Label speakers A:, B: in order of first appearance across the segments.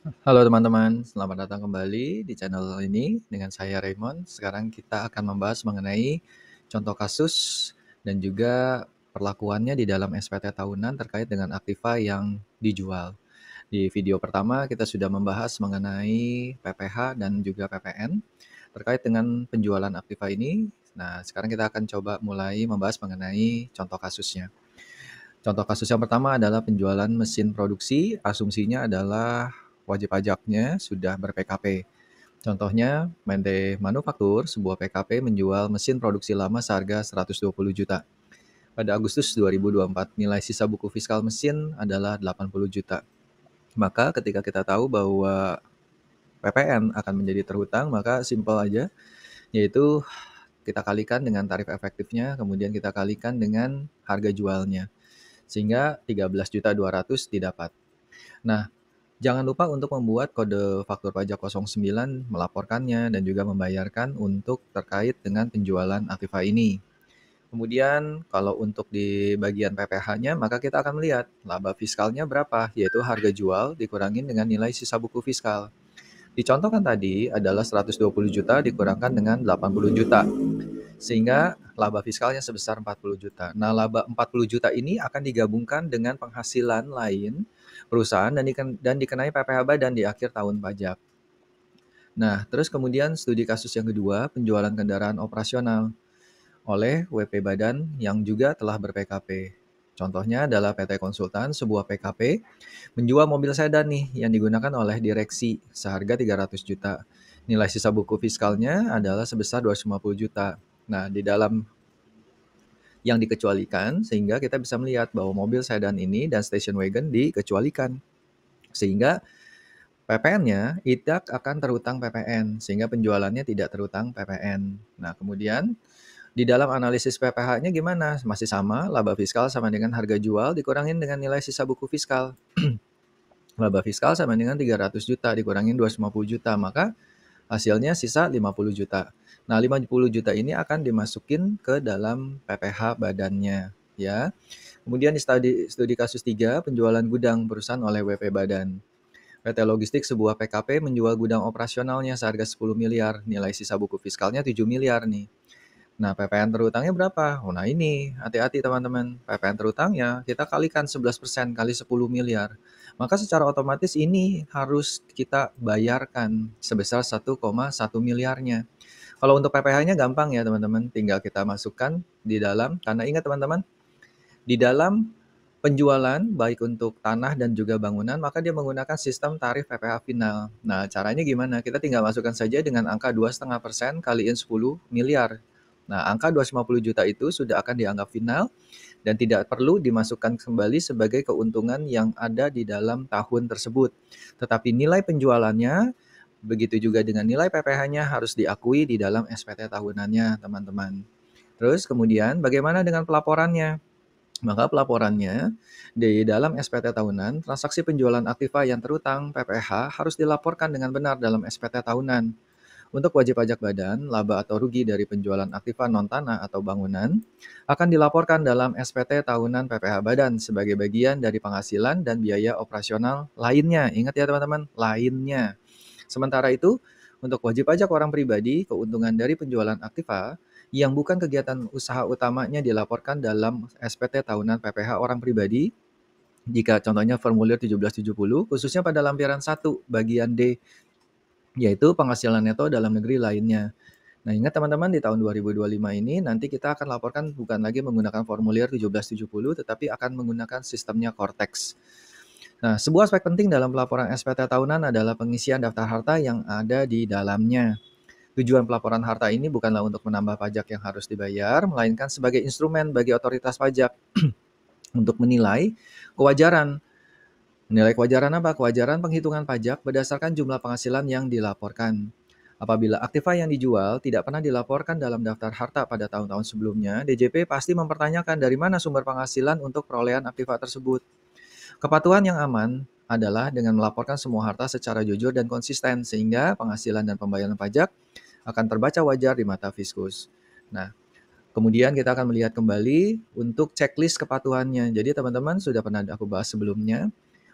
A: Halo teman-teman, selamat datang kembali di channel ini dengan saya Raymond. Sekarang kita akan membahas mengenai contoh kasus dan juga perlakuannya di dalam SPT tahunan terkait dengan aktiva yang dijual. Di video pertama kita sudah membahas mengenai PPh dan juga PPN terkait dengan penjualan aktiva ini. Nah, sekarang kita akan coba mulai membahas mengenai contoh kasusnya. Contoh kasus yang pertama adalah penjualan mesin produksi, asumsinya adalah wajib pajaknya sudah ber-PKP. Contohnya, Mente Manufaktur, sebuah PKP menjual mesin produksi lama seharga 120 juta. Pada Agustus 2024, nilai sisa buku fiskal mesin adalah 80 juta. Maka ketika kita tahu bahwa PPN akan menjadi terhutang, maka simpel aja, yaitu kita kalikan dengan tarif efektifnya, kemudian kita kalikan dengan harga jualnya. Sehingga 13.200.000 didapat. Nah, jangan lupa untuk membuat kode faktur pajak 09 melaporkannya dan juga membayarkan untuk terkait dengan penjualan aktiva ini. Kemudian kalau untuk di bagian PPh-nya maka kita akan melihat laba fiskalnya berapa, yaitu harga jual dikurangin dengan nilai sisa buku fiskal. Dicontohkan tadi adalah 120 juta dikurangkan dengan 80 juta. Sehingga laba fiskalnya sebesar 40 juta. Nah, laba 40 juta ini akan digabungkan dengan penghasilan lain perusahaan dan dikenai PPh badan di akhir tahun pajak. Nah, terus kemudian studi kasus yang kedua, penjualan kendaraan operasional oleh WP Badan yang juga telah ber-PKP. Contohnya adalah PT Konsultan, sebuah PKP, menjual mobil sedan nih yang digunakan oleh direksi seharga 300 juta. Nilai sisa buku fiskalnya adalah sebesar 250 juta. Nah, di dalam yang dikecualikan sehingga kita bisa melihat bahwa mobil sedan ini dan station wagon dikecualikan. Sehingga PPN-nya tidak akan terhutang PPN sehingga penjualannya tidak terhutang PPN. Nah, kemudian di dalam analisis PPh-nya gimana? Masih sama, laba fiskal sama dengan harga jual dikurangin dengan nilai sisa buku fiskal. Laba fiskal sama dengan 300 juta dikurangin 250 juta, maka hasilnya sisa 50 juta. Nah, 50 juta ini akan dimasukin ke dalam PPh badannya, ya. Kemudian di studi kasus 3, penjualan gudang perusahaan oleh WP Badan. PT Logistik, sebuah PKP, menjual gudang operasionalnya seharga 10 miliar, nilai sisa buku fiskalnya 7 miliar nih. Nah, PPN terhutangnya berapa? Oh, nah ini, hati-hati teman-teman. PPN terhutangnya kita kalikan 11% kali 10 miliar. Maka secara otomatis ini harus kita bayarkan sebesar 1,1 miliarnya. Kalau untuk PPh-nya gampang ya teman-teman, tinggal kita masukkan di dalam, karena ingat teman-teman, di dalam penjualan baik untuk tanah dan juga bangunan, maka dia menggunakan sistem tarif PPh final. Nah, caranya gimana? Kita tinggal masukkan saja dengan angka 2,5% kaliin 10 miliar. Nah, angka 250 juta itu sudah akan dianggap final dan tidak perlu dimasukkan kembali sebagai keuntungan yang ada di dalam tahun tersebut. Tetapi nilai penjualannya, begitu juga dengan nilai PPh-nya harus diakui di dalam SPT tahunannya, teman-teman. Terus kemudian bagaimana dengan pelaporannya? Maka pelaporannya di dalam SPT tahunan, transaksi penjualan aktiva yang terhutang PPh harus dilaporkan dengan benar dalam SPT tahunan. Untuk wajib pajak badan, laba atau rugi dari penjualan aktiva non-tanah atau bangunan akan dilaporkan dalam SPT tahunan PPh badan sebagai bagian dari penghasilan dan biaya operasional lainnya. Ingat ya teman-teman, lainnya. Sementara itu, untuk wajib pajak orang pribadi, keuntungan dari penjualan aktiva yang bukan kegiatan usaha utamanya dilaporkan dalam SPT tahunan PPh orang pribadi jika contohnya formulir 1770 khususnya pada lampiran 1 bagian D, yaitu penghasilan neto dalam negeri lainnya. Nah, ingat teman-teman, di tahun 2025 ini nanti kita akan laporkan bukan lagi menggunakan formulir 1770 tetapi akan menggunakan sistemnya Cortex. Nah, sebuah aspek penting dalam pelaporan SPT tahunan adalah pengisian daftar harta yang ada di dalamnya. Tujuan pelaporan harta ini bukanlah untuk menambah pajak yang harus dibayar, melainkan sebagai instrumen bagi otoritas pajak untuk menilai kewajaran. Menilai kewajaran apa? Kewajaran penghitungan pajak berdasarkan jumlah penghasilan yang dilaporkan. Apabila aktiva yang dijual tidak pernah dilaporkan dalam daftar harta pada tahun-tahun sebelumnya, DJP pasti mempertanyakan dari mana sumber penghasilan untuk perolehan aktiva tersebut. Kepatuhan yang aman adalah dengan melaporkan semua harta secara jujur dan konsisten, sehingga penghasilan dan pembayaran pajak akan terbaca wajar di mata fiskus. Nah, kemudian kita akan melihat kembali untuk checklist kepatuhannya. Jadi teman-teman sudah pernah aku bahas sebelumnya.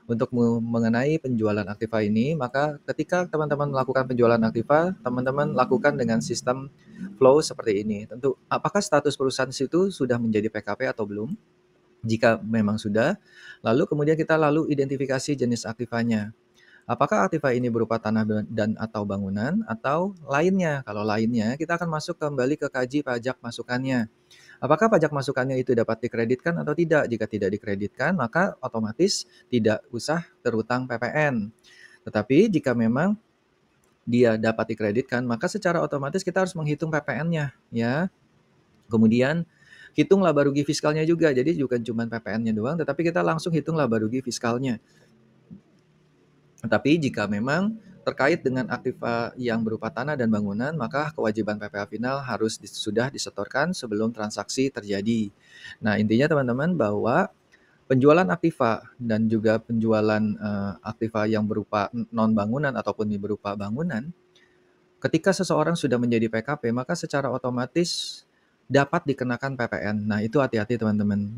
A: Untuk mengenai penjualan aktiva ini, maka ketika teman-teman melakukan penjualan aktiva, teman-teman lakukan dengan sistem flow seperti ini. Tentu, apakah status perusahaan situ sudah menjadi PKP atau belum? Jika memang sudah, lalu kemudian kita identifikasi jenis aktivanya. Apakah aktiva ini berupa tanah dan atau bangunan atau lainnya? Kalau lainnya, kita akan masuk kembali ke kaji pajak masukannya. Apakah pajak masukannya itu dapat dikreditkan atau tidak? Jika tidak dikreditkan, maka otomatis tidak usah terhutang PPN. Tetapi jika memang dia dapat dikreditkan, maka secara otomatis kita harus menghitung PPN-nya, ya. Kemudian hitung laba rugi fiskalnya juga. Jadi bukan cuma PPN-nya doang, tetapi kita langsung hitung laba rugi fiskalnya. Tetapi jika memang terkait dengan aktiva yang berupa tanah dan bangunan, maka kewajiban PPh final harus sudah disetorkan sebelum transaksi terjadi. Nah, intinya teman-teman bahwa penjualan aktiva dan juga penjualan aktiva yang berupa non bangunan ataupun berupa bangunan, ketika seseorang sudah menjadi PKP, maka secara otomatis dapat dikenakan PPN. Nah, itu hati-hati teman-teman.